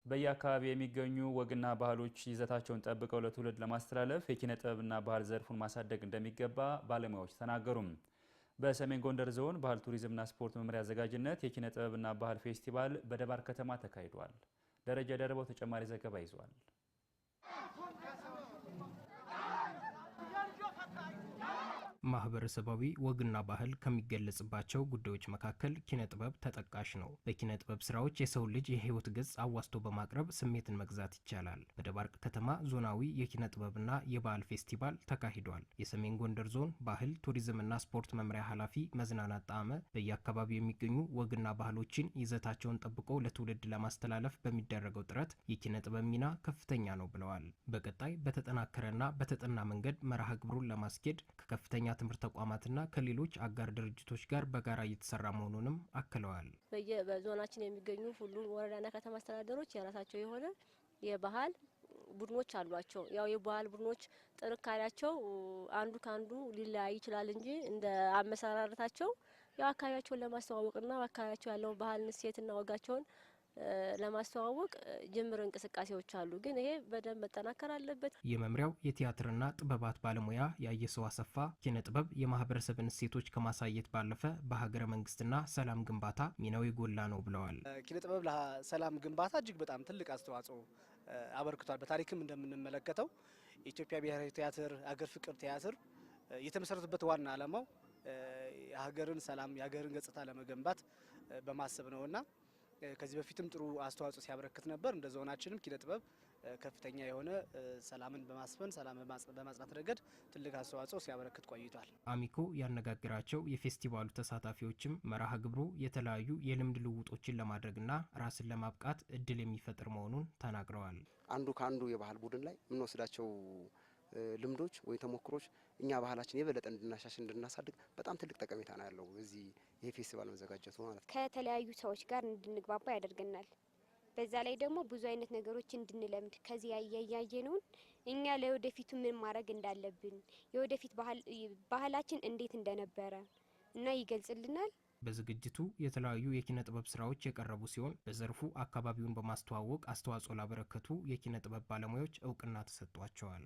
በየአካባቢው የሚገኙ ወግና ባህሎች ይዘታቸውን ጠብቀው ለትውልድ ለማስተላለፍ የኪነ ጥበብና ባህል ዘርፉን ማሳደግ እንደሚገባ ባለሙያዎች ተናገሩ። በሰሜን ጎንደር ዞን ባህል ቱሪዝምና ስፖርት መምሪያ አዘጋጅነት የኪነ ጥበብና ባህል ፌስቲቫል በደባርቅ ከተማ ተካሂዷል። ደረጃ ደርበው ተጨማሪ ዘገባ ይዟል። ማህበረሰባዊ ወግና ባህል ከሚገለጽባቸው ጉዳዮች መካከል ኪነ ጥበብ ተጠቃሽ ነው። በኪነ ጥበብ ስራዎች የሰው ልጅ የህይወት ገጽ አዋስቶ በማቅረብ ስሜትን መግዛት ይቻላል። በደባርቅ ከተማ ዞናዊ የኪነ ጥበብና የባህል ፌስቲቫል ተካሂዷል። የሰሜን ጎንደር ዞን ባህል ቱሪዝምና ስፖርት መምሪያ ኃላፊ መዝናናት ጣዕመ በየአካባቢው የሚገኙ ወግና ባህሎችን ይዘታቸውን ጠብቆ ለትውልድ ለማስተላለፍ በሚደረገው ጥረት የኪነ ጥበብ ሚና ከፍተኛ ነው ብለዋል። በቀጣይ በተጠናከረና በተጠና መንገድ መርሃ ግብሩን ለማስኬድ ከከፍተኛ ትምህርት ተቋማትና ከሌሎች አጋር ድርጅቶች ጋር በጋራ እየተሰራ መሆኑንም አክለዋል። በዞናችን የሚገኙ ሁሉም ወረዳና ከተማ አስተዳደሮች የራሳቸው የሆነ የባህል ቡድኖች አሏቸው። ያው የባህል ቡድኖች ጥንካሬያቸው አንዱ ካንዱ ሊለያይ ይችላል እንጂ እንደ አመሰራረታቸው ያው አካባቢያቸውን ለማስተዋወቅና አካባቢያቸው ያለው ባህል እሴትና ወጋቸውን ለማስተዋወቅ ጅምር እንቅስቃሴዎች አሉ። ግን ይሄ በደንብ መጠናከር አለበት። የመምሪያው የቲያትርና ጥበባት ባለሙያ ያየሰው አሰፋ ኪነ ጥበብ የማህበረሰብን እሴቶች ከማሳየት ባለፈ በሀገረ መንግስትና ሰላም ግንባታ ሚናው የጎላ ነው ብለዋል። ኪነ ጥበብ ለሰላም ግንባታ እጅግ በጣም ትልቅ አስተዋጽኦ አበርክቷል። በታሪክም እንደምንመለከተው የኢትዮጵያ ብሔራዊ ቲያትር አገር ፍቅር ቲያትር የተመሰረተበት ዋና ዓላማው የሀገርን ሰላም የሀገርን ገጽታ ለመገንባት በማሰብ ነውና ከዚህ በፊትም ጥሩ አስተዋጽኦ ሲያበረክት ነበር። እንደ ዞናችንም ኪነ ጥበብ ከፍተኛ የሆነ ሰላምን በማስፈን ሰላም በማጽናት ረገድ ትልቅ አስተዋጽኦ ሲያበረክት ቆይቷል። አሚኮ ያነጋገራቸው የፌስቲቫሉ ተሳታፊዎችም መርሃ ግብሩ የተለያዩ የልምድ ልውውጦችን ለማድረግና ራስን ለማብቃት እድል የሚፈጥር መሆኑን ተናግረዋል። አንዱ ካንዱ የባህል ቡድን ላይ የምንወስዳቸው ልምዶች ወይ ተሞክሮች እኛ ባህላችን የበለጠ እንድናሻሽል እንድናሳድግ በጣም ትልቅ ጠቀሜታ ነው ያለው እዚህ ይሄ ፌስቲቫል መዘጋጀቱ ማለት ነው። ከተለያዩ ሰዎች ጋር እንድንግባባ ያደርገናል። በዛ ላይ ደግሞ ብዙ አይነት ነገሮች እንድንለምድ ከዚህ ያያየነውን እኛ ለወደፊቱ ምን ማድረግ እንዳለብን የወደፊት ባህላችን እንዴት እንደነበረ እና ይገልጽልናል። በዝግጅቱ የተለያዩ የኪነ ጥበብ ስራዎች የቀረቡ ሲሆን በዘርፉ አካባቢውን በማስተዋወቅ አስተዋጽኦ ላበረከቱ የኪነ ጥበብ ባለሙያዎች እውቅና ተሰጥቷቸዋል።